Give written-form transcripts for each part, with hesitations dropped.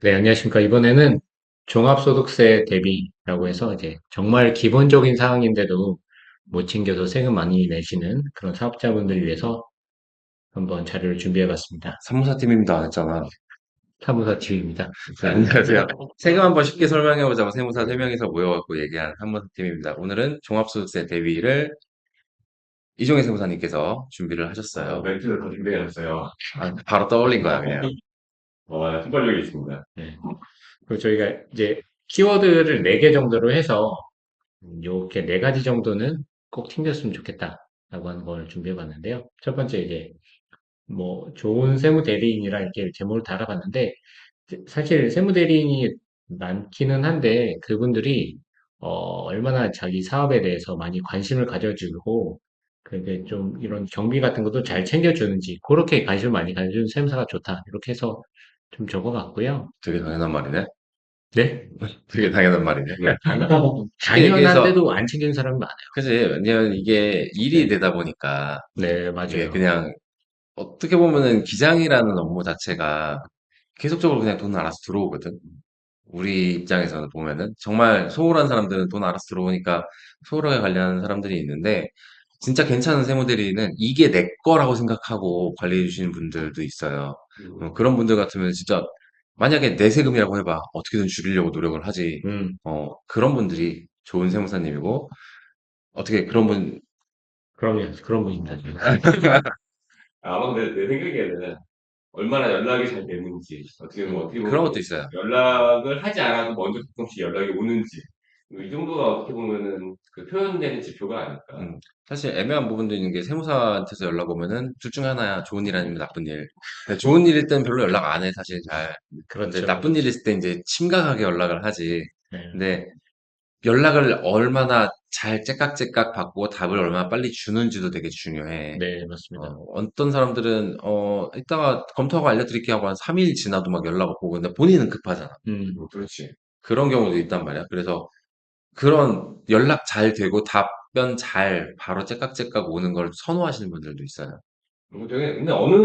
네, 안녕하십니까. 이번에는 종합소득세 대비라고 해서 이제 정말 기본적인 사항인데도 못 챙겨서 세금 많이 내시는 그런 사업자분들을 위해서 한번 자료를 준비해 봤습니다. 세무사팀입니다. 했잖아. 사무사 팀입니다. 네, 안녕하세요. 세금 한번 쉽게 설명해보자고 세무사 3명이서 모여갖고 얘기한 세무사팀입니다. 오늘은 종합소득세 대비를 이종희 세무사님께서 준비를 하셨어요. 멘트를 다 준비해놨어요. 바로 떠올린 거야, 그냥. 순발력이 있습니다. 네. 그리고 저희가 이제 키워드를 4개 정도로 해서 요렇게 4가지 정도는 꼭 챙겼으면 좋겠다라고 하는 걸 준비해 봤는데요. 첫 번째 이제 뭐 좋은 세무 대리인이라 이렇게 제목을 달아봤는데 사실 세무 대리인이 많기는 한데 그분들이 얼마나 자기 사업에 대해서 많이 관심을 가져주고 그게 좀 이런 경비 같은 것도 잘 챙겨주는지 그렇게 관심을 많이 가져주는 세무사가 좋다 이렇게 해서 좀 적어봤고요. 되게 당연한 말이네. 네? 되게 당연한 말이네. 쉽게 얘기해서, 당연한데도 안 챙기는 사람이 많아요. 그지? 왜냐면 이게 일이 네, 되다 보니까 네, 이게 맞아요. 그냥 어떻게 보면은 기장이라는 업무 자체가 계속적으로 그냥 돈 알아서 들어오거든. 우리 입장에서는 보면은 정말 소홀한 사람들은 돈 알아서 들어오니까 소홀하게 관리하는 사람들이 있는데 진짜 괜찮은 세무대리는 이게 내 거라고 생각하고 관리해 주시는 분들도 있어요. 그런 분들 같으면 진짜 만약에 내 세금이라고 해봐 어떻게든 줄이려고 노력을 하지. 음, 그런 분들이 좋은 세무사님이고 어떻게 그런 분 그럼요. 그런 분입니다. 아마 내 생각에는 얼마나 연락이 잘 되는지, 어떻게 그런 보면 것도 있어요. 연락을 하지 않아도 먼저 가끔씩 연락이 오는지, 이 정도가 어떻게 보면은 그 표현되는 지표가 아닐까. 사실 애매한 부분도 있는 게 세무사한테서 연락 오면은 둘 중에 하나야. 좋은 일 아니면 나쁜 일. 근데 좋은 일일 땐 별로 연락 안 해, 사실 잘. 근데 그렇죠, 나쁜 일 그렇죠. 있을 때 이제 심각하게 연락을 하지. 네, 근데 연락을 얼마나 잘 째깍째깍 받고 답을 얼마나 빨리 주는지도 되게 중요해. 네, 맞습니다. 어떤 사람들은, 이따가 검토하고 알려드릴게 하고 한 3일 지나도 막 연락 없고, 근데 본인은 급하잖아. 그렇지. 그런 경우도 있단 말이야. 그래서 그런 연락 잘 되고 답변 잘 바로 째깍째깍 오는 걸 선호하시는 분들도 있어요. 근데 어느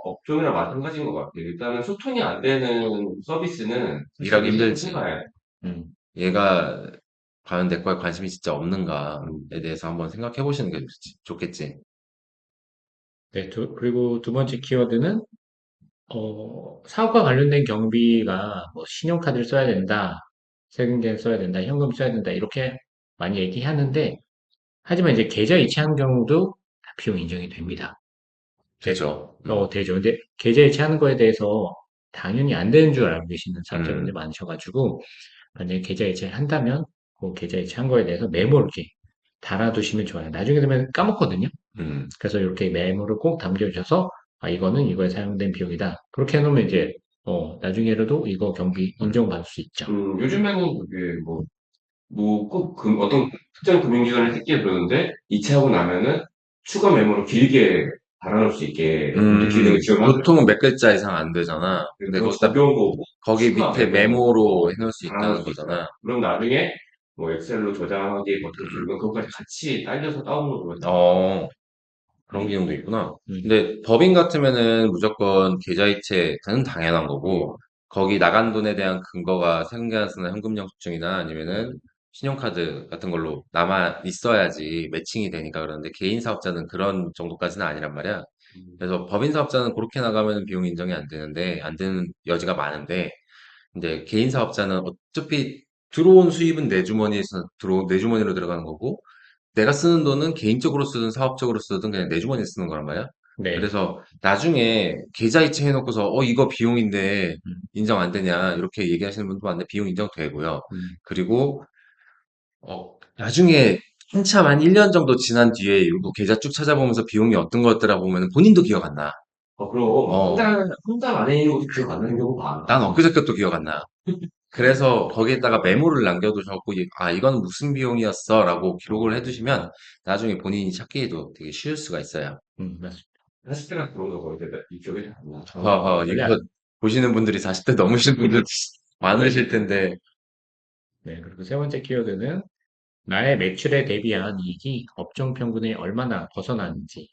업종이나 마찬가지인 것 같아요. 일단은 소통이 안 되는 서비스는 사실 일하기 무조건 힘들지. 해봐야 돼. 음. 얘가 과연 내 거에 관심이 진짜 음. 없는가에 대해서 한번 생각해 보시는 게 좋겠지. 네, 그리고 두 번째 키워드는, 사업과 관련된 경비가 뭐 신용카드를 써야 된다, 세금계를 써야 된다, 현금 써야 된다, 이렇게 많이 얘기하는데, 하지만 이제 계좌 이체하는 경우도 다 비용 인정이 됩니다. 네, 되죠. 되죠. 근데 계좌 이체하는 거에 대해서 당연히 안 되는 줄 알고 계시는 사업자분들 음, 많으셔가지고, 만약에 계좌 이체를 한다면, 그 계좌 이체한 거에 대해서 메모를 이렇게 달아두시면 좋아요. 나중에 되면 까먹거든요. 음, 그래서 이렇게 메모를 꼭 남겨주셔서 아 이거는 이거에 사용된 비용이다. 그렇게 해놓으면 이제 나중에라도 이거 경비 인정받을 수 있죠. 요즘에는 그게 꼭 어떤 특정 금융기관을 택게 그러는데, 이체하고 나면은 추가 메모를 길게 달아놓을 수 있게 그것도 기능을 지원하더라고요. 보통은 몇 글자 이상 안 되잖아. 근데 그건 거기다, 적용 거고, 거기 추가 밑에 메모 메모로 해놓을 수 달아놓을 있다는 수 있어요. 거잖아. 그럼 나중에 뭐 엑셀로 저장하기 버튼 누르면 그것까지 같이 딸려서 다운로드가 돼요. 어, 그런 음, 기능도 있구나. 음, 근데 법인 같으면은 무조건 계좌이체는 당연한 거고, 거기 나간 돈에 대한 근거가 세금계산서나 현금영수증이나 아니면은 신용카드 같은 걸로 남아 있어야지 매칭이 되니까 그러는데 개인 사업자는 그런 정도까지는 아니란 말이야. 음, 그래서 법인 사업자는 그렇게 나가면 비용 인정이 안 되는데, 안 되는 여지가 많은데, 근데 개인 사업자는 어차피 들어온 수입은 내 주머니로 들어가는 거고, 내가 쓰는 돈은 개인적으로 쓰든 사업적으로 쓰든 그냥 내 주머니에 쓰는 거란 말이야. 네. 그래서 나중에 계좌이체 해놓고서 이거 비용인데 음, 인정 안 되냐 이렇게 얘기하시는 분도 많은데 비용 인정되고요. 음, 그리고 나중에 한참 한 1년 정도 지난 뒤에 이거 계좌 쭉 찾아보면서 비용이 어떤 거였더라 보면 본인도 기억 안 나. 그럼 어, 한 달 안에 이거 기억 안 나는 경우가 난 많아. 엊그저께도 기억 안 나. 그래서 거기에다가 메모를 남겨두셨고, 이건 무슨 비용이었어? 라고 기록을 어, 해두시면 나중에 본인이 찾기에도 되게 쉬울 수가 있어요. 맞습니다. 40대랑 그런 거 이제 이 기억이 잘 안 나. 원래 이거 보시는 분들이 40대 넘으신 분들 많으실 텐데, 네. 그리고 세 번째 키워드는 나의 매출에 대비한 이익이 업종 평균에 얼마나 벗어나는지.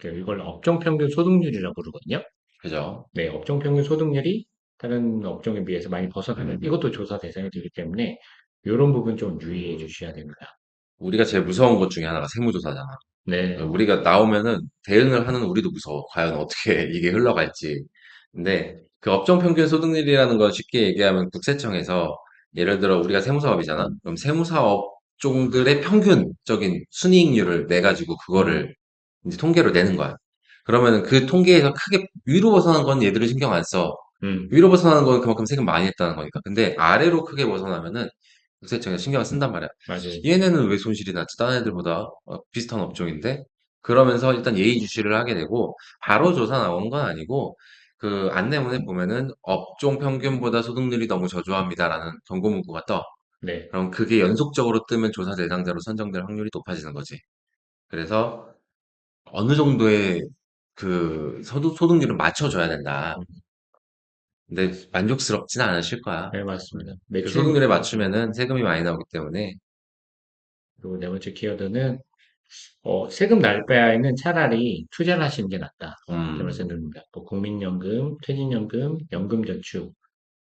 이걸 업종 평균 소득률이라고 부르거든요. 그죠? 네, 업종 평균 소득률이 다른 업종에 비해서 많이 벗어나면 이것도 조사 대상이 되기 때문에 이런 부분 좀 유의해 주셔야 됩니다. 우리가 제일 무서운 것 중에 하나가 세무조사잖아. 네, 우리가 나오면은 대응을 하는 우리도 무서워. 과연 어떻게 이게 흘러갈지. 근데 그 업종 평균 소득률이라는 건 쉽게 얘기하면 국세청에서 예를 들어 우리가 세무사업이잖아. 그럼 세무사업 종들의 평균적인 순이익률을 내 가지고 그거를 이제 통계로 내는 거야. 그러면은 그 통계에서 크게 위로 벗어난 건 얘들을 신경 안 써. 음, 위로 벗어나는 건 그만큼 세금 많이 냈다는 거니까. 근데 아래로 크게 벗어나면은 국세청에서 신경을 쓴단 말이야. 맞아요. 얘네는 왜 손실이 났지? 다른 애들보다 비슷한 업종인데? 그러면서 일단 예의주시를 하게 되고, 바로 조사 나오는 건 아니고, 그 안내문에 보면은 업종 평균보다 소득률이 너무 저조합니다라는 경고 문구가 떠. 네, 그럼 그게 연속적으로 뜨면 조사 대상자로 선정될 확률이 높아지는 거지. 그래서 어느 정도의 그 소득률을 맞춰줘야 된다. 음, 근데 만족스럽진 않으실 거야. 네, 맞습니다. 그 매출 소득률에 맞추면은 세금이 많이 나오기 때문에. 그리고 네 번째 키워드는 세금 날 바에는 차라리 투자를 하시는 게 낫다. 제 음, 말씀드립니다. 뭐 국민연금, 퇴직연금, 연금저축,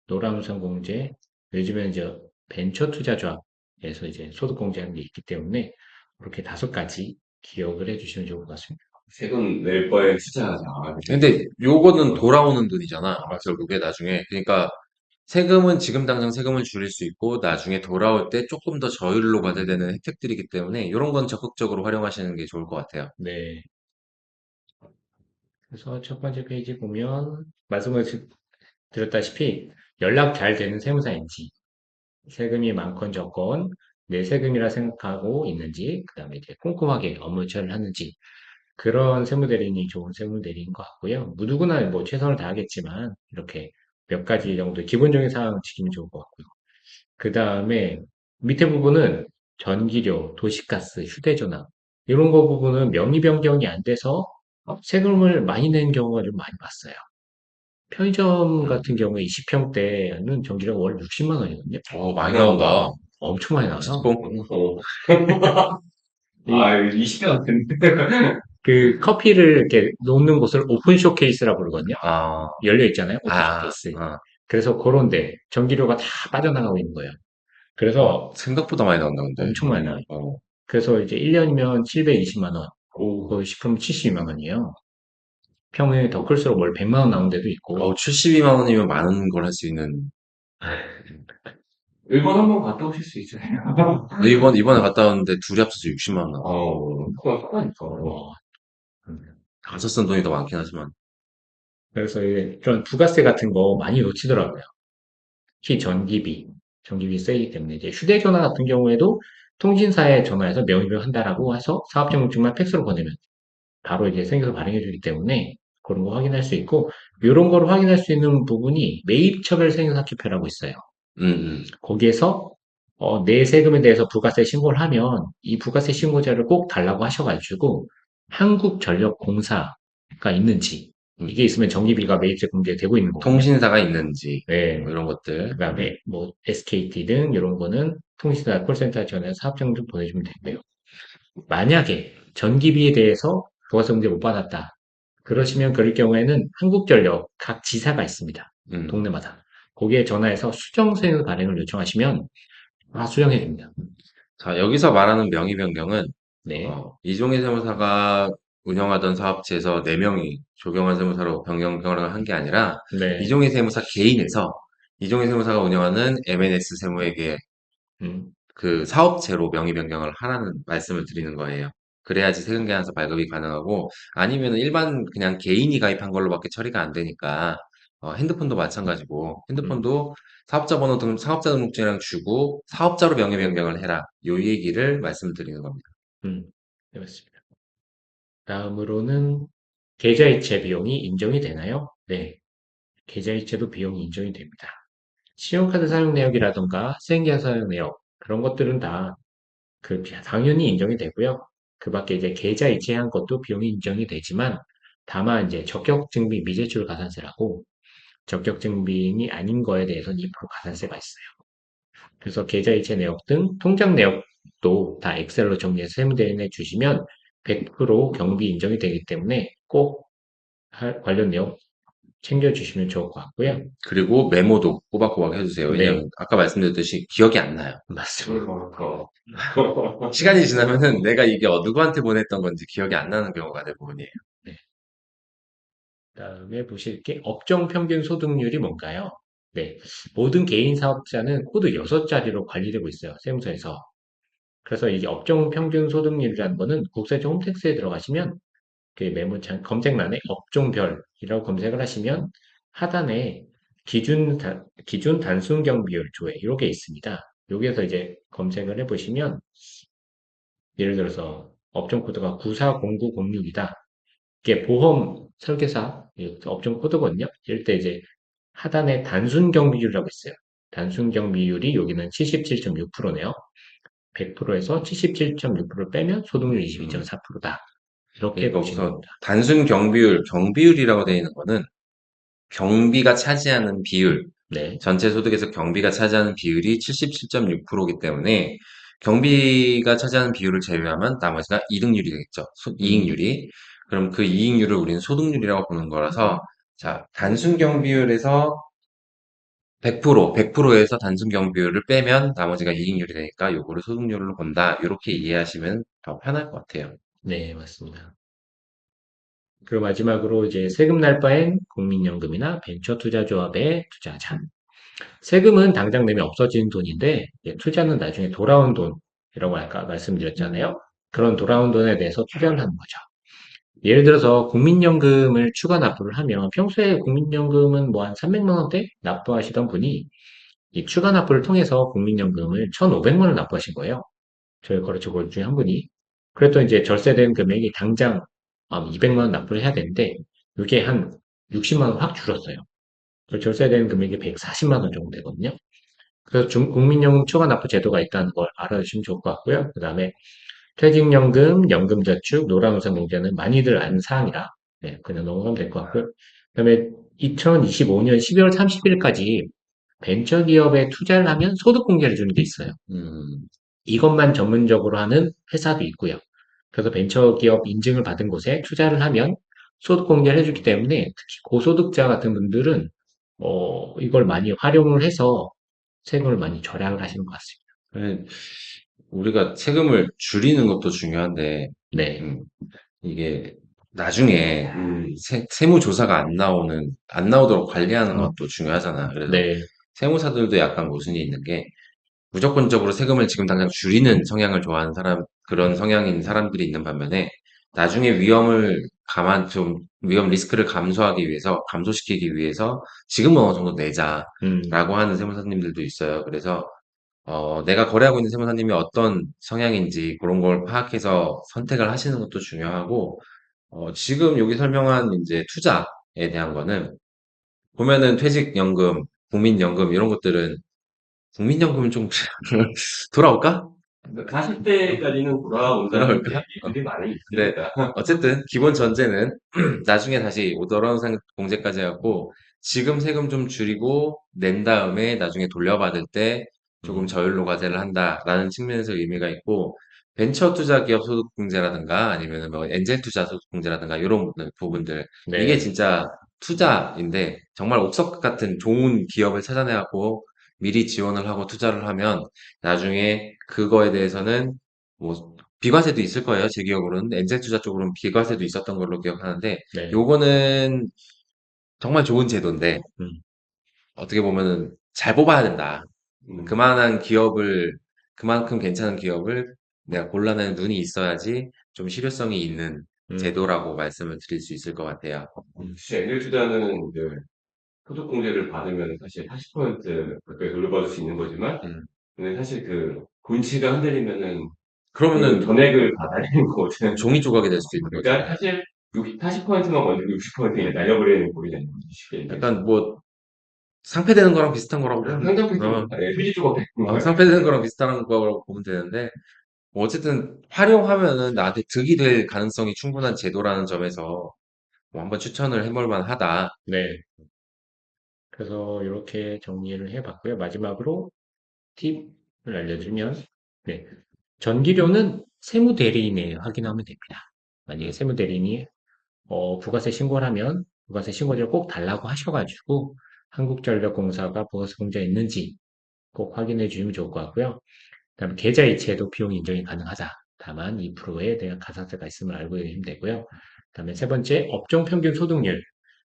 노란우선공제, 요즘엔 이제 벤처 투자조합에서 이제 소득공제하는 게 있기 때문에 그렇게 5가지 기억을 해주시면 좋을 것 같습니다. 세금 낼 바에 투자하자. 근데 요거는 돌아오는 돈이잖아. 맞습니다. 결국에 나중에. 그러니까 세금은 지금 당장 세금을 줄일 수 있고 나중에 돌아올 때 조금 더 저율로 받아야 되는 혜택들이기 때문에 이런 건 적극적으로 활용하시는 게 좋을 것 같아요. 네. 그래서 첫 번째 페이지 보면 말씀을 드렸다시피 연락 잘 되는 세무사인지 세금이 많건 적건 내 세금이라 생각하고 있는지 그다음에 이제 꼼꼼하게 업무 처리를 하는지 그런 세무대리인이 좋은 세무대리인 것 같고요. 누구나 뭐 최선을 다하겠지만 이렇게 몇 가지 정도 기본적인 사항을 지키면 좋을 것 같고요. 그 다음에 밑에 부분은 전기료, 도시가스, 휴대전화 이런 거 부분은 명의 변경이 안 돼서 세금을 많이 낸 경우가 좀 많이 봤어요. 편의점 음. 같은 경우에 20평대는 전기료가 월 60만 원이거든요. 많이 나온다. 엄청 많이 나와요. 집봉? 어. 이, 20대 같은데. 그 커피를 이렇게 놓는 곳을 오픈 쇼케이스라고 그러거든요. 아, 열려 있잖아요. 오픈 아, 쇼케이스. 아. 그래서 그런데 전기료가 다 빠져나가고 있는 거예요. 그래서 생각보다 많이 나온다, 근데. 엄청 많이 나와요. 어. 그래서 이제 1년이면 720만 원, 오. 그 식품 72만 원이에요. 평균이 더 클수록 월 100만 원 나온 데도 있고. 72만 원이면 많은 걸 할 수 있는. 일본 한번 갔다 오실 수 있잖아요. 이번에 갔다 왔는데 둘이 합쳐서 60만 원 나와. 그건 상관있어. 어, 가서 쓴 돈이 더 많긴 하지만. 그래서 이제 그런 부가세 같은 거 많이 놓치더라고요. 특히 전기비 세기 때문에 이제 휴대전화 같은 경우에도 통신사에 전화해서 명의를 한다라고 해서 사업자명증만 팩스로 보내면 바로 이제 생겨서 발행해 주기 때문에 그런 거 확인할 수 있고 이런 거를 확인할 수 있는 부분이 매입처별 생사기표라고 있어요. 음, 음. 거기에서 내 세금에 대해서 부가세 신고를 하면 이 부가세 신고자를 꼭 달라고 하셔가지고 한국전력공사가 있는지 음. 이게 있으면 전기비가 매입세 공제되고 있는 거거든요. 통신사가 있는지, 네. 뭐 이런 것들. 그다음에 뭐 SKT 등 이런 거는 통신사 콜센터 전에 사업장 좀 보내주면 되고요. 만약에 전기비에 대해서 부가세 공제 못 받았다. 그러시면 그럴 경우에는 한국전력 각 지사가 있습니다. 음. 동네마다. 거기에 전화해서 수정세율 발행을 요청하시면 수정해 줍니다. 자, 여기서 말하는 명의 변경은, 네. 이종희 세무사가 운영하던 사업체에서 4명이 조경환 세무사로 변경을 한 게 아니라, 네. 이종희 세무사 개인에서, 이종희 세무사가 운영하는 M&S 세무에게 음, 그 사업체로 명의 변경을 하라는 말씀을 드리는 거예요. 그래야지 세금 계산서 발급이 가능하고 아니면 일반 그냥 개인이 가입한 걸로밖에 처리가 안 되니까 핸드폰도 마찬가지고 음, 핸드폰도 사업자 번호 등 사업자 등록증이랑 주고 사업자로 명의 변경을 해라. 요 얘기를 말씀드리는 겁니다. 네, 맞습니다. 다음으로는 계좌이체 비용이 인정이 되나요? 네. 계좌이체도 비용이 인정이 됩니다. 신용카드 사용 내역이라던가 수행기한 사용 내역 그런 것들은 다 당연히 인정이 되고요. 그 밖에 이제 계좌 이체한 것도 비용이 인정이 되지만 다만 이제 적격증빙 미제출 가산세라고 적격증빙이 아닌 거에 대해서는 2% 가산세가 있어요. 그래서 계좌 이체 내역 등 통장 내역도 다 엑셀로 정리해서 세무대리인에 주시면 100% 경비 인정이 되기 때문에 꼭 관련 내역 챙겨주시면 좋을 것 같고요. 그리고 메모도 꼬박꼬박 해주세요. 네, 왜냐면 아까 말씀드렸듯이 기억이 안 나요. 맞습니다. 시간이 지나면은 내가 이게 누구한테 보냈던 건지 기억이 안 나는 경우가 대부분이에요. 네. 그다음에 보실 게 업종 평균 소득률이 뭔가요? 네, 모든 개인 사업자는 코드 6자리로 관리되고 있어요. 세무서에서. 그래서 이게 업종 평균 소득률이라는 거는 국세청 홈택스에 들어가시면 그 메모창 검색란에 업종별이라고 검색을 하시면 하단에 기준 단순 경비율 조회 이렇게 있습니다. 여기에서 이제 검색을 해보시면 예를 들어서 업종 코드가 940906이다. 이게 보험 설계사 업종 코드거든요. 이럴 때 이제 하단에 단순 경비율이라고 있어요. 단순 경비율이 여기는 77.6%네요. 100%에서 77.6%를 빼면 소득률 음, 22.4%다. 이렇게 그러니까 보시면 우선 됩니다. 단순 경비율, 경비율이라고 되어 있는 거는 경비가 차지하는 비율, 네. 전체 소득에서 경비가 차지하는 비율이 77.6%이기 때문에 경비가 차지하는 비율을 제외하면 나머지가 이득률이 되겠죠. 음, 이익률이. 그럼 그 이익률을 우리는 소득률이라고 보는 거라서 자, 단순 경비율에서 100%에서 단순 경비율을 빼면 나머지가 이익률이 되니까 요거를 소득률로 본다. 이렇게 이해하시면 더 편할 것 같아요. 네, 맞습니다. 그리고 마지막으로 이제 세금 날 바엔 국민연금이나 벤처투자조합에 투자하자. 세금은 당장 내면 없어지는 돈인데 투자는 나중에 돌아온 돈이라고 아까 말씀드렸잖아요. 그런 돌아온 돈에 대해서 투자를 하는 거죠. 예를 들어서 국민연금을 추가 납부를 하면 평소에 국민연금은 뭐 한 300만 원대 납부하시던 분이 이 추가 납부를 통해서 국민연금을 1,500만 원 납부하신 거예요. 저희 거래처 고객 중에 한 분이. 그랬더니 이제 절세된 금액이 당장 200만 원 납부를 해야 되는데 이게 한 60만 원 확 줄었어요. 그 절세된 금액이 140만 원 정도 되거든요. 그래서 국민연금 초과 납부 제도가 있다는 걸 알아주시면 좋을 것 같고요. 그 다음에 퇴직연금, 연금저축, 노란우선공제는 많이들 아는 사항이라 네, 그냥 넘어가면 될 것 같고요. 그 다음에 2025년 12월 30일까지 벤처기업에 투자를 하면 소득공제를 주는 게 있어요. 음, 이것만 전문적으로 하는 회사도 있고요. 그래서 벤처기업 인증을 받은 곳에 투자를 하면 소득공제를 해주기 때문에 특히 고소득자 같은 분들은 이걸 많이 활용을 해서 세금을 많이 절약을 하시는 것 같습니다. 그래, 우리가 세금을 줄이는 것도 중요한데, 네, 음, 이게 나중에 음, 세무조사가 안 나오도록 관리하는 음, 것도 중요하잖아. 그래서 네, 세무사들도 약간 모순이 있는 게 무조건적으로 세금을 지금 당장 줄이는 성향을 좋아하는 그런 성향인 사람들이 있는 반면에 나중에 위험 리스크를 감소하기 위해서, 감소시키기 위해서 지금은 어느 정도 음, 내자라고 하는 세무사님들도 있어요. 그래서 내가 거래하고 있는 세무사님이 어떤 성향인지 그런 걸 파악해서 선택을 하시는 것도 중요하고, 지금 여기 설명한 이제 투자에 대한 거는 보면은 퇴직연금, 국민연금 이런 것들은 국민연금은 좀 돌아올까? 40대까지는 돌아온다는 돌아올까? 얘기들이 많이 근데 있으니까. 어쨌든 기본 전제는 나중에 다시 오더런 공제까지 해갖고 지금 세금 좀 줄이고 낸 다음에 나중에 돌려받을 때 조금 음, 저율로 과세를 한다라는 측면에서 의미가 있고 벤처 투자 기업 소득 공제라든가 아니면 뭐 엔젤 투자 소득 공제라든가 이런 부분들 이게 네, 진짜 투자인데 정말 옥석 같은 좋은 기업을 찾아내갖고 미리 지원을 하고 투자를 하면 나중에 그거에 대해서는 뭐 비과세도 있을 거예요. 제 기억으로는 엔젤 투자 쪽으로는 비과세도 있었던 걸로 기억하는데 네, 요거는 정말 좋은 제도인데 음, 어떻게 보면은 잘 뽑아야 된다. 음, 그만한 기업을 그만큼 괜찮은 기업을 내가 골라내는 눈이 있어야지 좀 실효성이 있는 음, 제도라고 말씀을 드릴 수 있을 것 같아요. 사실 엔젤 투자는 이제 소득공제를 받으면 사실 40% 가까이 돌려받을 수 있는 거지만, 음. 근데 사실 그 본치가 흔들리면은 그 그러면은 전액을 받아야 되는 거거든. 종이 조각이 될 수도 있는 그러니까 거잖아요. 사실 40%만 건드리고 60% 날려버리는 꼴이 되는 거지, 쉽게 얘기해서. 약간 뭐 상패되는 거랑 비슷한 거라고 보면 상장 폐지입니다. 예, 휴지 조각 되는 거야. 상패되는 거랑 비슷한 거라고 보면 되는데 뭐 어쨌든 활용하면은 나한테 득이 될 가능성이 충분한 제도라는 점에서 뭐 한번 추천을 해볼 만하다. 네. 그래서 이렇게 정리를 해봤고요. 마지막으로 팁을 알려드리면, 네. 전기료는 세무대리인에 확인하면 됩니다. 만약에 세무대리인이 부가세 신고를 하면 부가세 신고지를 꼭 달라고 하셔가지고 한국전력공사가 부가세 공제가 있는지 꼭 확인해 주시면 좋을 것 같고요. 그다음에 계좌 이체도 비용 인정이 가능하다. 다만 2%에 대한 가산세가 있음을 알고 계시면 되고요. 그다음에 세 번째, 업종 평균 소득률.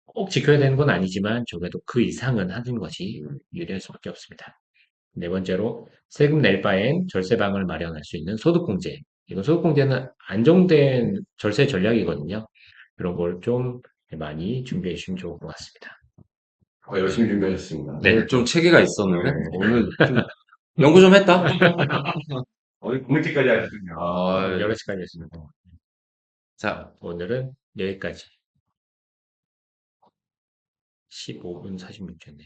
꼭 지켜야 되는 건 아니지만 적어도 그 이상은 하는 것이 유리할 수밖에 없습니다. 네 번째로, 세금 낼 바엔 절세방을 마련할 수 있는 소득공제. 이거 소득공제는 안정된 절세 전략이거든요. 그런 걸 좀 많이 준비해 주시면 좋을 것 같습니다. 열심히 준비하셨습니다. 네. 오늘 좀 체계가 있었는데? 네. 오늘 좀 연구 좀 했다? 어디 공지까지 하셨군요. 아, 여러 시간이었습니다. 자, 오늘은 여기까지. 15분 46초네.